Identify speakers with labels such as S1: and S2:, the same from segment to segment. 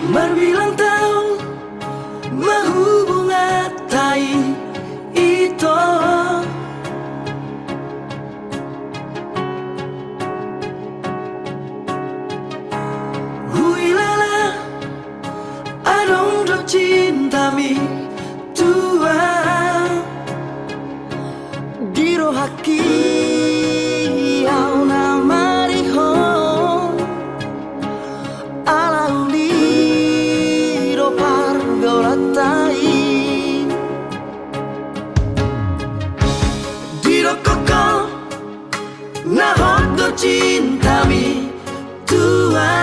S1: Berbilang tahun menghubungatai itu, huilala adong do cintami tua diro haki au namariho ala uliro pargolatai diro koko nahot do cintami tua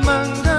S1: Mangga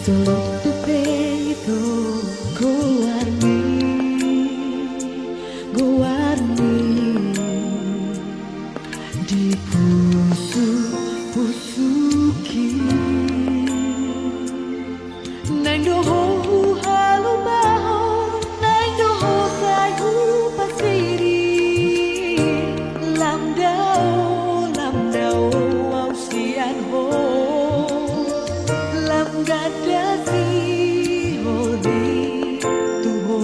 S2: solo tu peito guarni di pusuki nang doho halu baho nang doho sayu pasiri lam dao au sian ho lam gada si ho di tu ho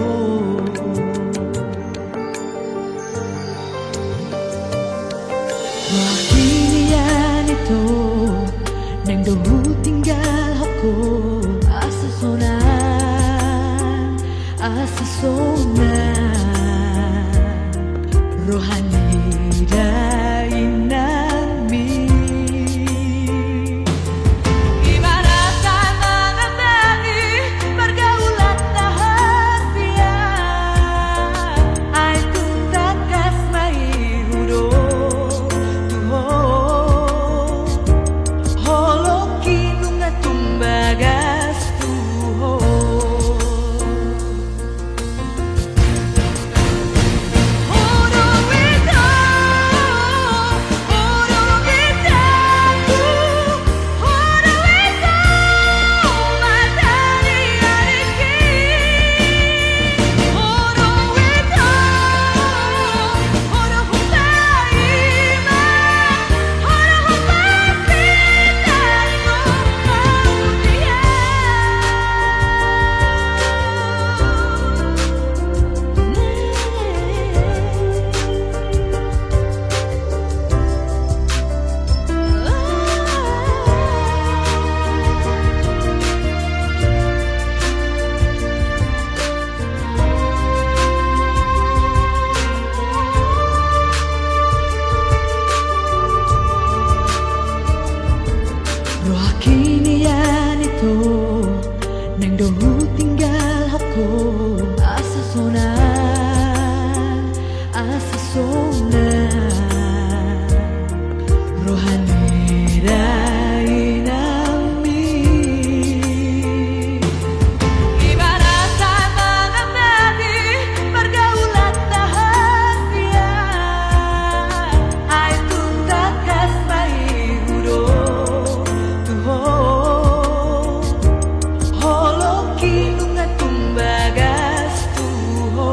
S2: wakilian itu nang dohu tinggal aku asa sona rohani dainami ibaratkan mengembali pergaulan rahasia ai tuntak kasmai hudo tuho holoki nunga tumbagas tuho Kinian itu nang dohu tinggal aku asa sona rohani dainami ibaratkan mengembali pergaulan rahasia ai tuntak kasmai hudo holoki nunga tumbagas tuho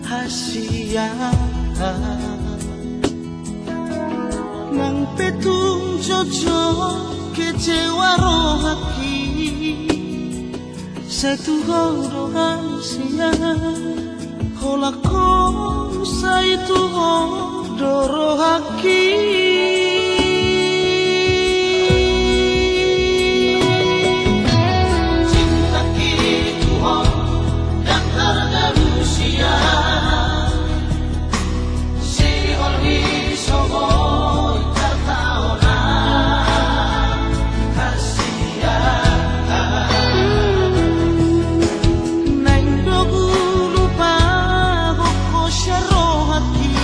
S1: Hasia nang petung jojo kecewa rohaki satu horo hasia Holakon sa itu doro haki cinta kitu dan harga manusia si olhi soboy tertaona kasihan nang dogu lupa koko syaro hati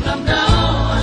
S1: ramdao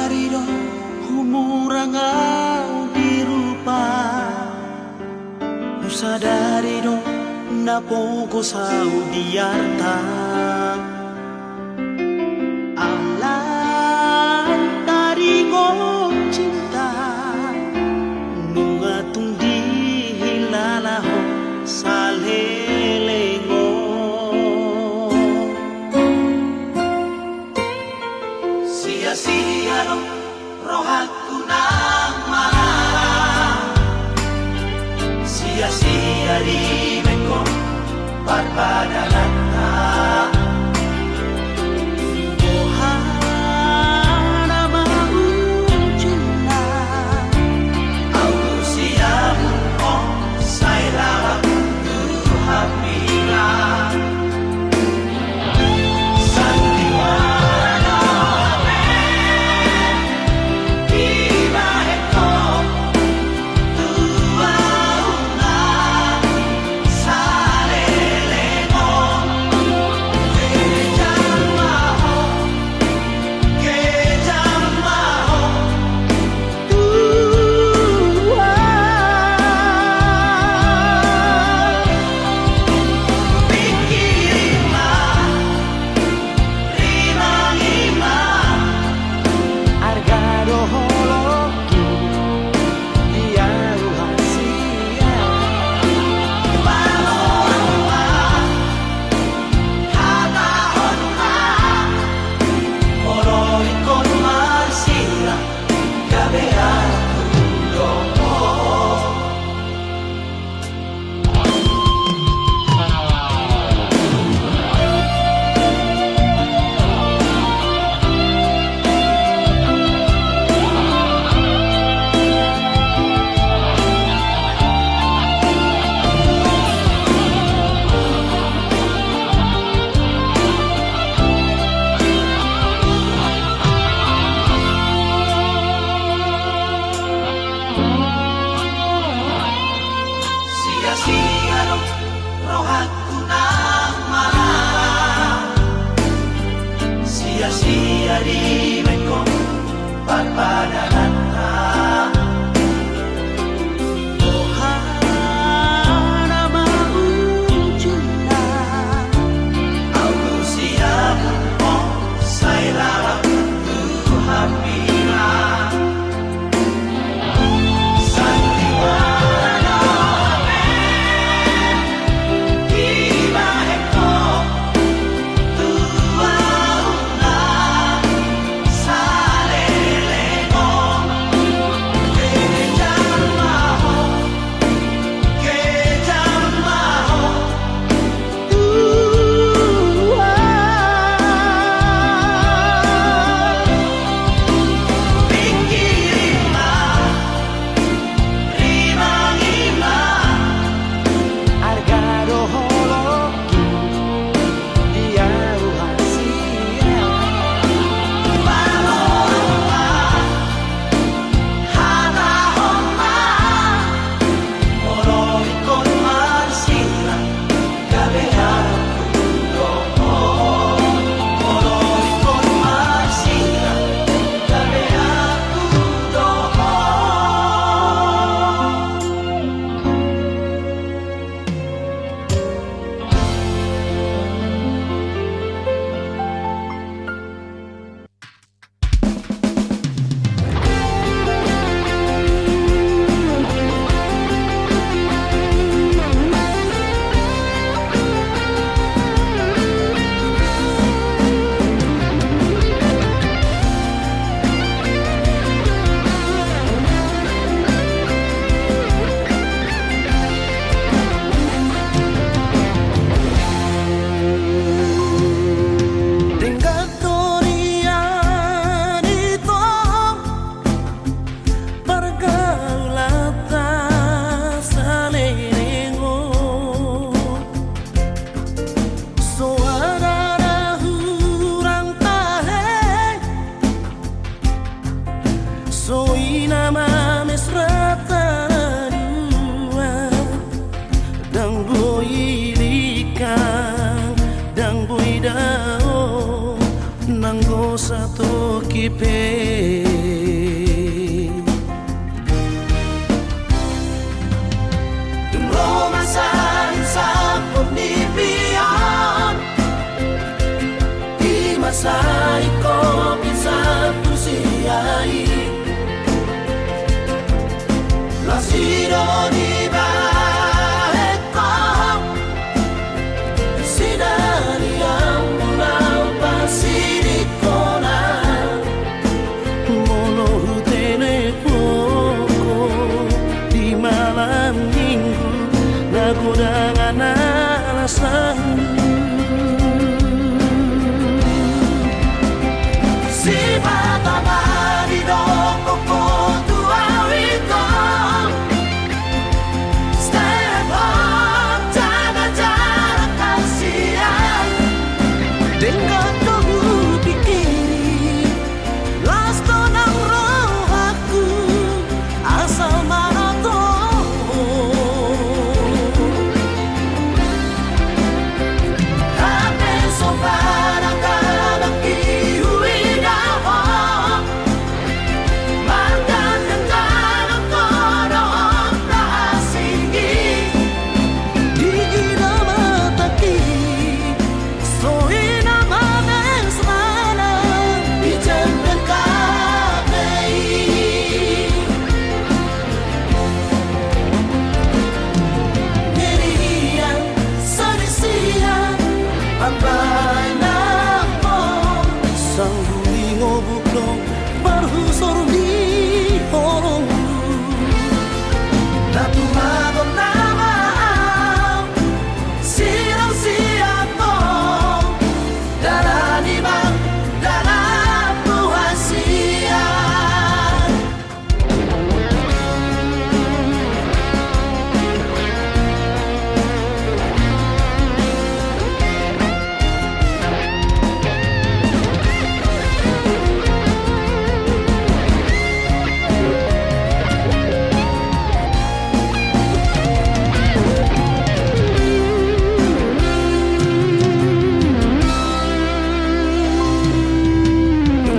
S1: sadari do humurangau dirupa sadari do napogo sau diarta alam dari ko cinta nungatung di hilalaho salelengo sia-sia do rohaku nang malam sia-sia di meko barbadanata ohana mau cinta au siamu oh saila tu hapila sandiwara tiba eko tua una saleleno ke jamaho tua pikirima rima argado holoku dia ruhasia balonga hata honma ikon masira kabean kudomo sia-sia do rohaku nang malam sia-sia di meko barbadanata ohana mau cinta au siamu oh saila tu hapila sandiwara tiba eko tua una saleleno ke jamaho tua pikirima rima argado holoku dia ruhasia balonga hata honma ikon masira kabean kudomo ikon masira kabean kudomo
S3: satu kipe
S1: Sinari yang menampas di kona
S3: Walau telepon di malam minggu Lagu dengan alasan
S1: Si mata mari doko foto awiko Step up, jaga jarak kasihan
S3: Dengan kau pikir Lasto nang roh aku Asal mana tahu
S1: Hape so parang kalang iuwi daho Makan ng dalang kono ang naasigi
S3: Di ina mataki Soy naman ang sana
S1: Itempen kabay Niriyan sa risiyan Ang bahay na mo
S3: Isang huling o buklong Parhusor di horong
S1: Na tumagom na maam Sirang siya mo Darani bang darang buhay siya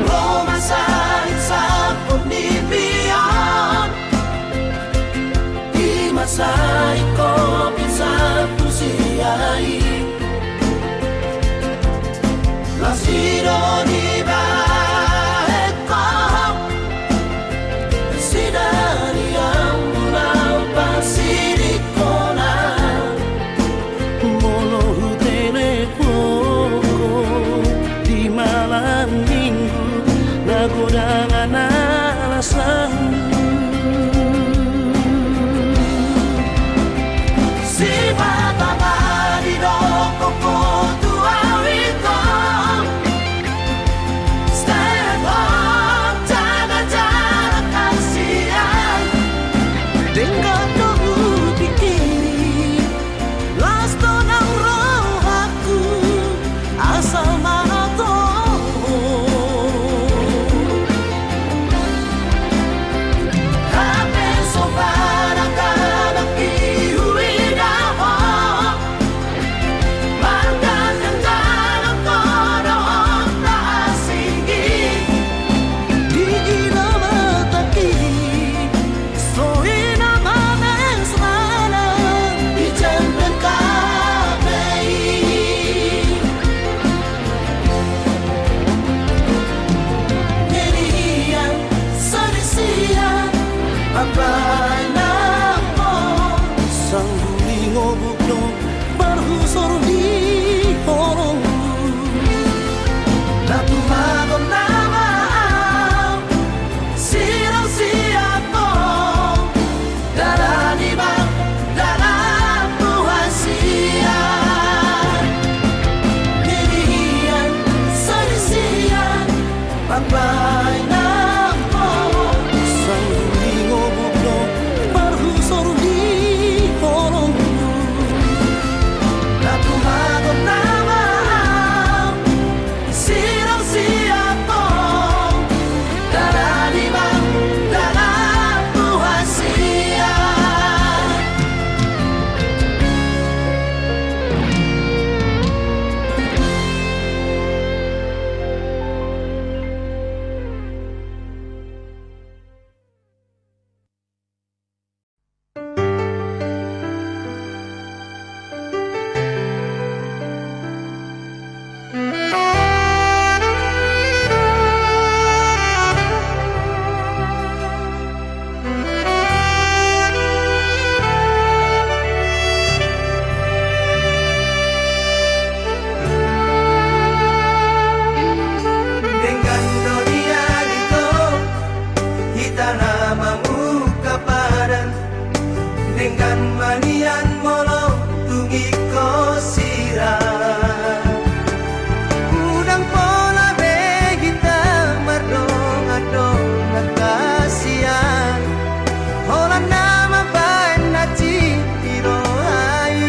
S1: Romasahit sa pagnibiyan Di masahit ko pinsan ko siya'y Lasiro di bahet ko Sinari ang mulaw pasirik ko na
S3: Walau telepon di malam minggu Lagu dengan alasan
S1: Si mata mari doko foto awiko Stand up, jaga jarak kasihan
S3: Dengan kau pikir Lasto nang roh aku Asal mana tahu
S1: kita namamu kapadan dengan manian molo tungi ko sirah
S3: Udang pola be kita mardong adong nakasian Hola nama bae na cipiro ai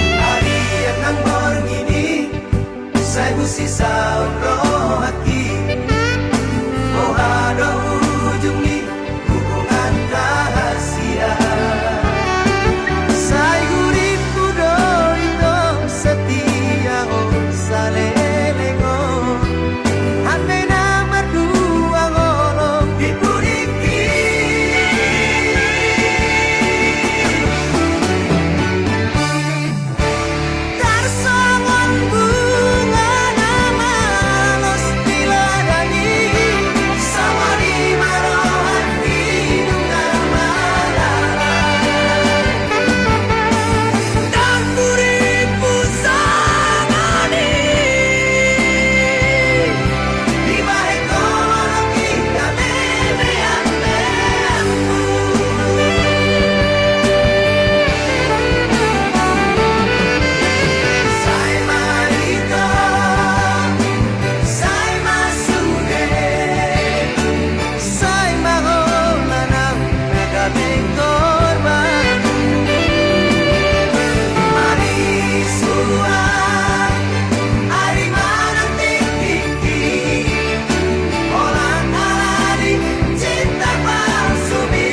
S1: Ari nang morning ini saya busi saun rohaki Oh ada ujung ni hubungan rahasia
S3: Sai guriku do ito setia oh salelengo Hande na mardua ngolo
S1: Dipuriki
S3: Tarsongon bunga nama los diladani
S1: sama di marohan hidungan malam
S3: Dan buriku sangani
S1: di bahe kolong kita lebean Sai marito, sai masude
S3: Sai mahola ng nagabing korban
S1: Marisua, ari manang tinggi Orang alari cinta palsu mi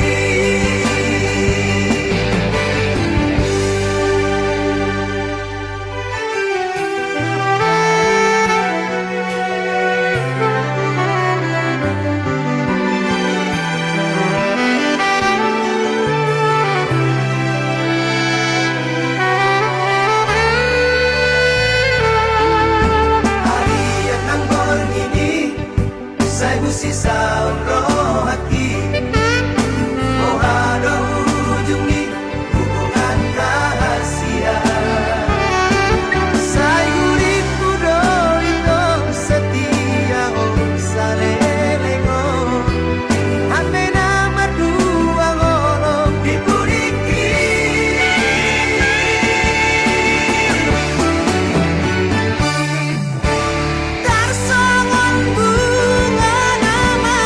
S1: Harian ng morning ini Saya busi saun rohaki Oh ada ujung ni hubungan rahasia
S3: Sai guriku do ito setia oh salelengo Hande na mardua ngolo
S1: Dipuriki
S3: Tarsongon bunga nama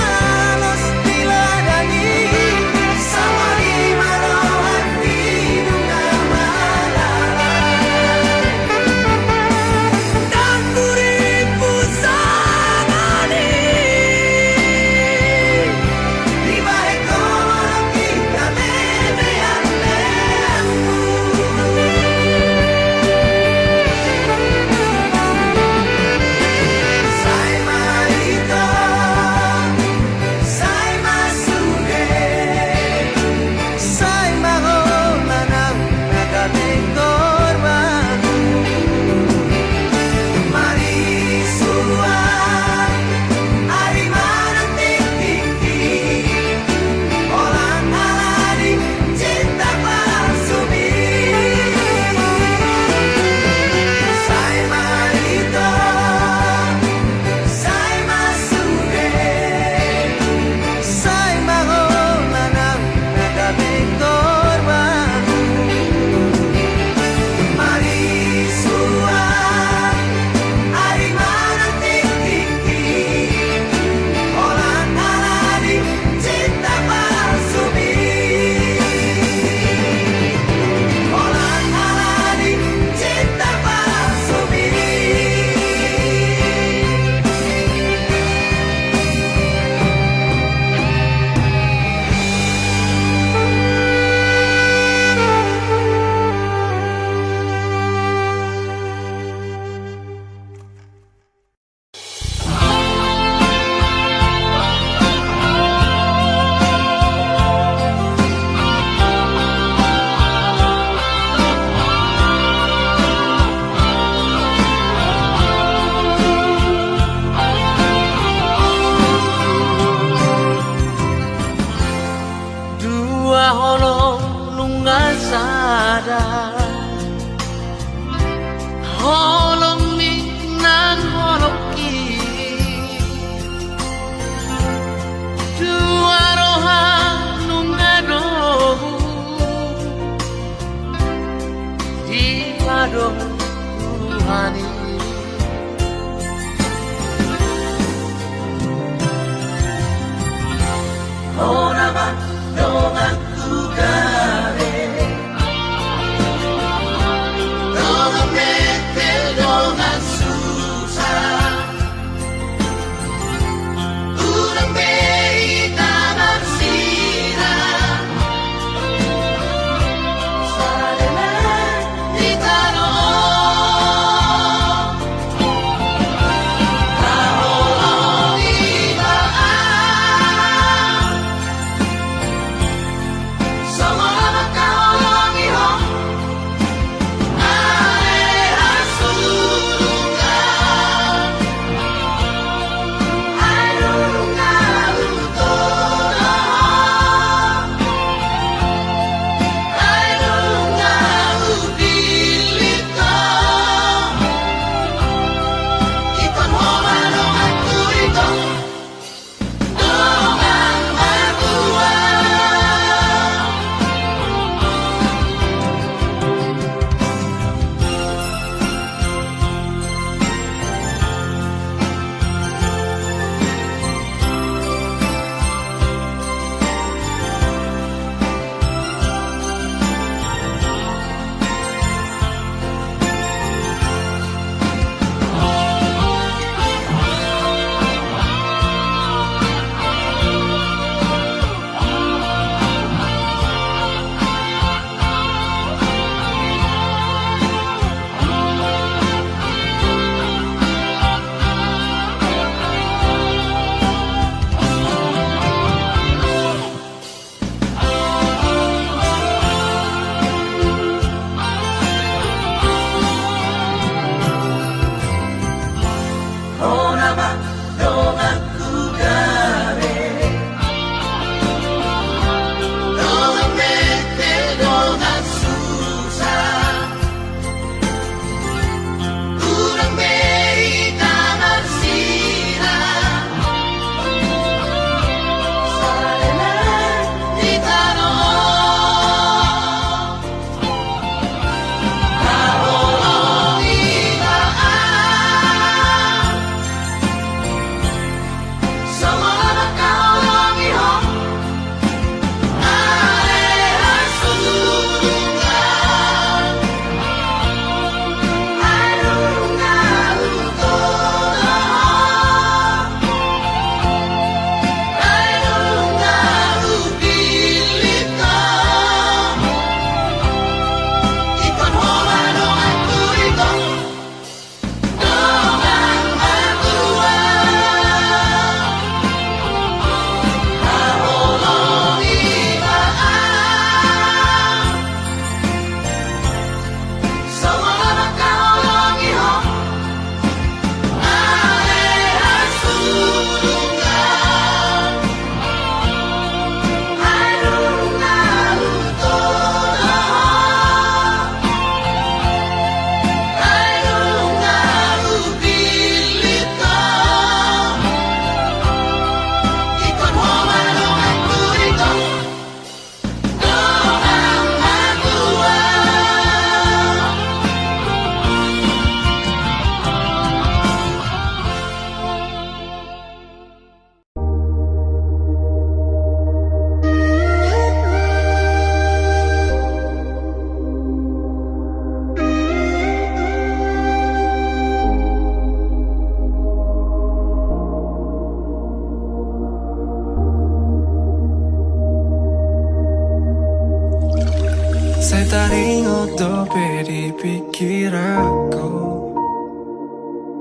S4: dipikir aku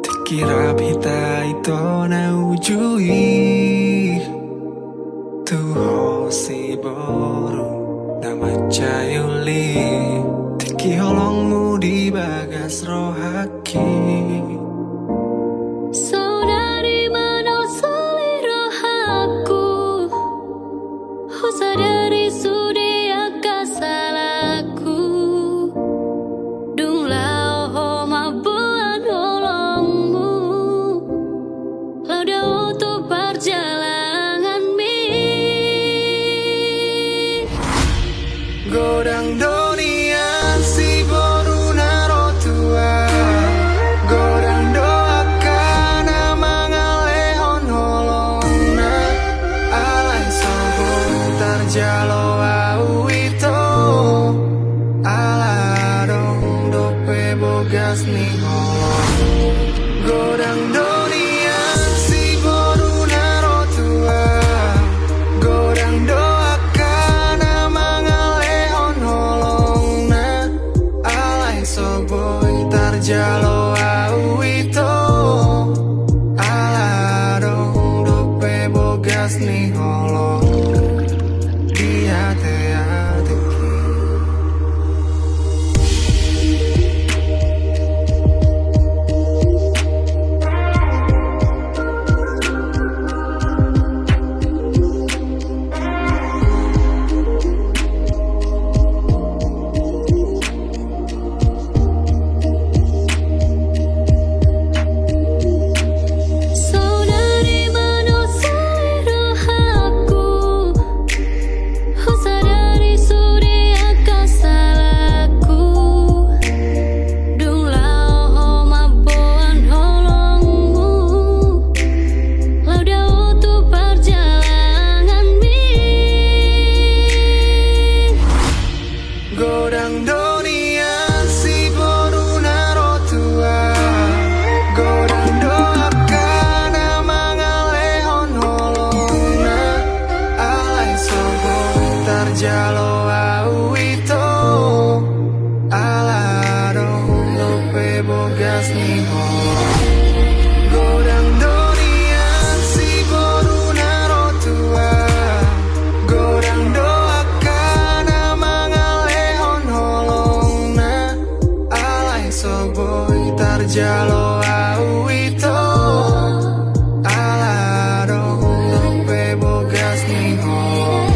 S4: Dikira bita ito na ujui Tuho si boru na macayuli Tiki holongmu di bagas rohaki
S5: Saudari mana selera aku Sadari sudia kasalaku Dung lao ho mabuan holongmu Lauda untuk perjalanan mi
S4: Godang donian si boru naro tua Godang doakan mangalehon holongna Alai sobo tarjalo au ito Aladong dope bogas ni holong Godang donian si boru naro tua Godang doakan mangalehon holongna Alai soboy tarjalo au ito Aladong dope bogas ni holong Dia te-ateki
S5: Saudari mana selera aku Sadari sudia kasalaku Dung lao ho mabuan holongmu Lauda untuk perjalanan mi
S4: Godang donian si boru naro tua Godang doakan mangalehon holongna Alai soboy tarjalo au ito Aladong dope bogas ni holong Godang donian si boru naro tua Godang doakan mangalehon holongna Alai soboy tarjalo au ito Aladong dope bogas ni holong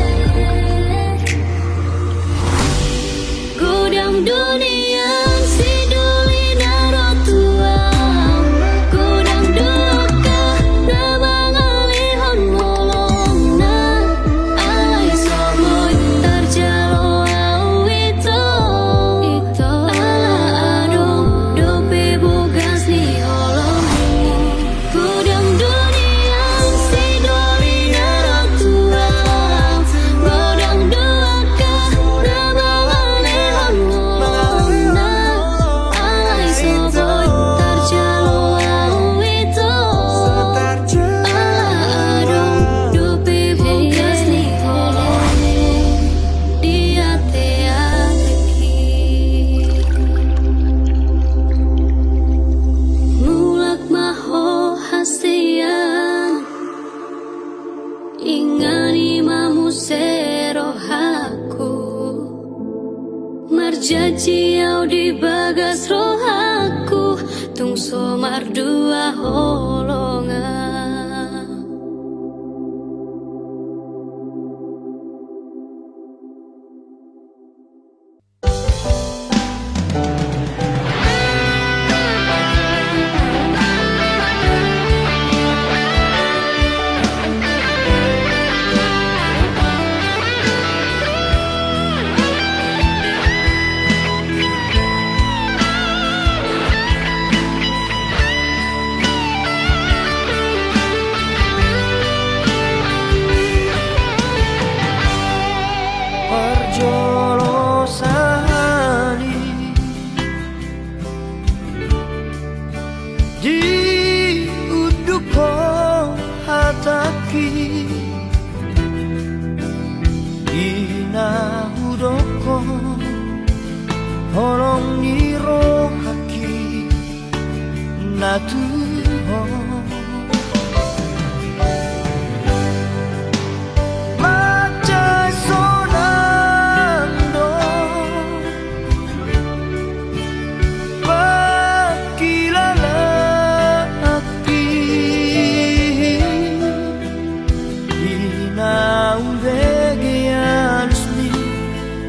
S5: Godang dunia si duli naro tua Godang doka na mangalihon holongna Alai soboy tarjalo au ito Ala adong dope bogas ni holong Godang dunia si duli naro tua Godang doka na mangalihon holongna Alai soboy tarjalo au ito Aladong dope bogas ni holong Dia te-ateki Mulak maho hasian Ingani mamu serohaku Marjaji au di bagas rohaku Tung somar dua holongan
S3: Holong ni jatuh macai sonando pakilala api inaung vegeanus ni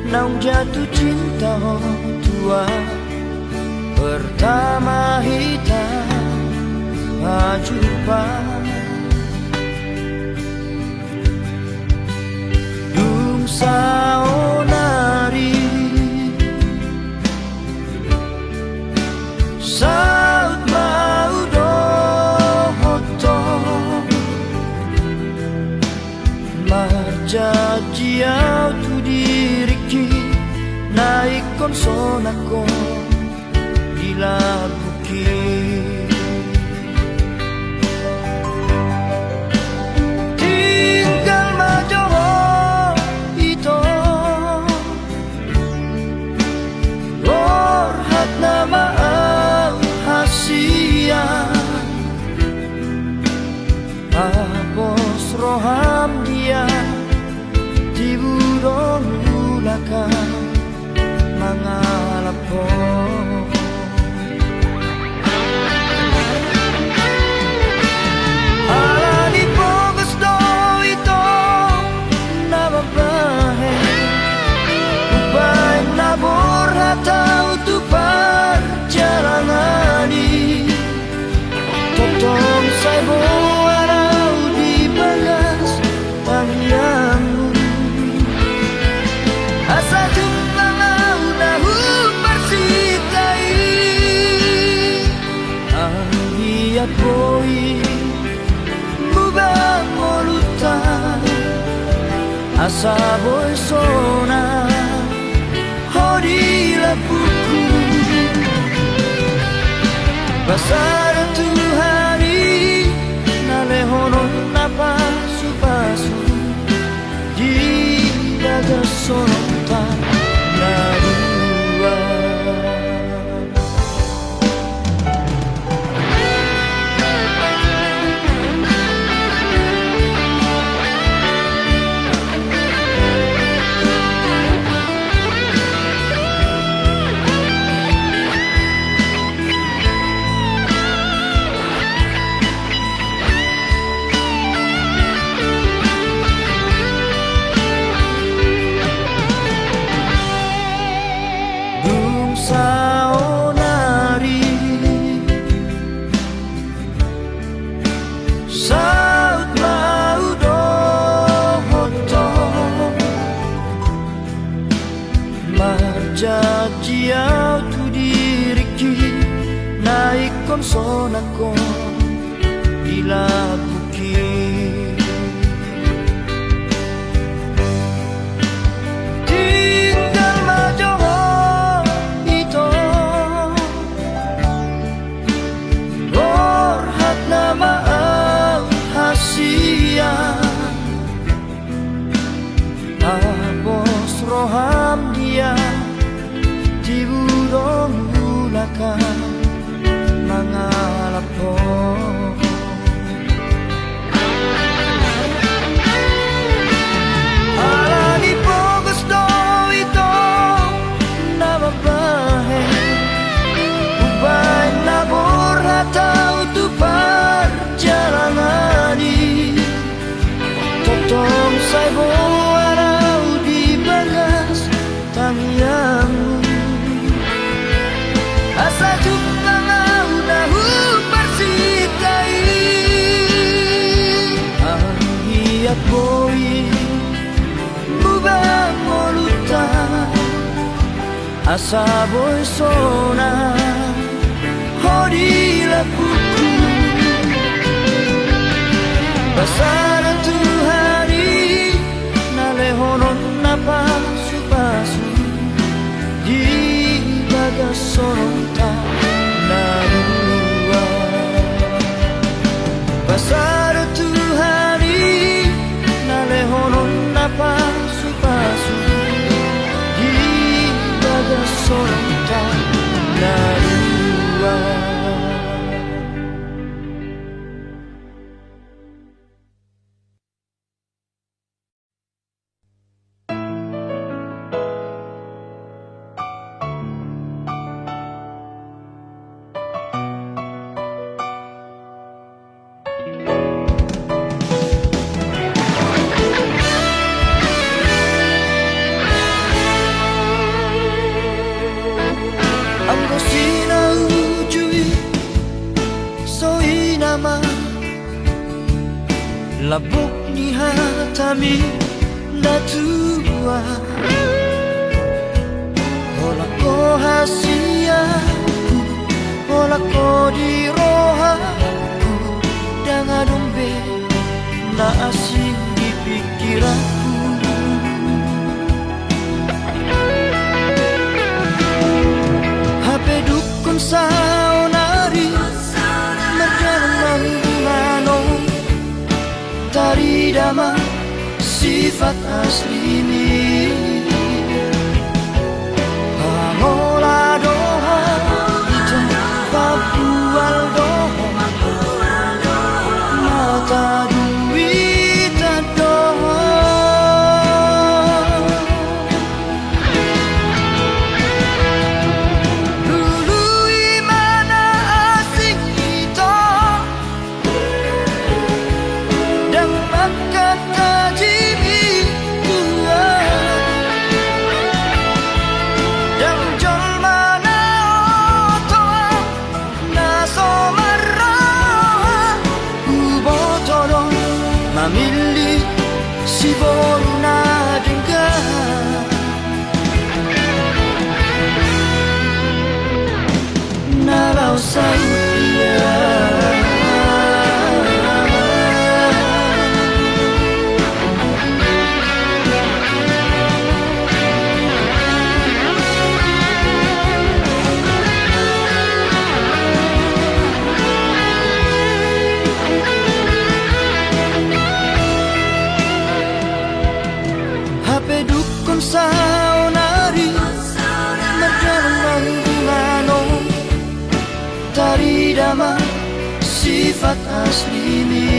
S3: naung jatuh cinta tua pertama kita jumpa dung saonari saut mau dohoto marjajiau tu diriki naik konsonako bukit tinggal majoho itu orhat nama hasia apos roham dia di budong ulaka mangalapon tahu tu perjalanani totong saya warau di bagas panjangmu asa jumpa nahu persikai dia poi mubang molutan asa boy sona hodila buku pasar tu hari nalehonon napa supasu di daga sonota narua saonari saut mau dohoto marjajiau tu diriki naik konsonako bila bukit tinggal majoho apos roham dia di budong ulaka mangalapon alani pogos do ito nama bahe ubay nabor hatau tu perjalanani totong saya warau di bagas tangiangmu asa jumpa nahu persikai hiat boy mubang molutan asa boy sona hodila buku pasar tu hari nalehonon napa supasu di bagas sonota narua pasar tu hari nalehonon napa supasu di bagas sonota narua dama labok ni hatami datua Hola ko hasiaku Hola ko di rohaku Dengan dombe na asing di pikiranku HP dukun saunari Merjalan mano Tari dama sifat asli ini Pangola doha Ija papual doha Mata duit doha Dulu imana asing kita Dan makan tajimi tua Dan jol mana otoa Naso marrawa Ubotoro Mamili si boruna dengar Nalau saya HP dukun saunari Merjalan mano Tari dama sifat asli ini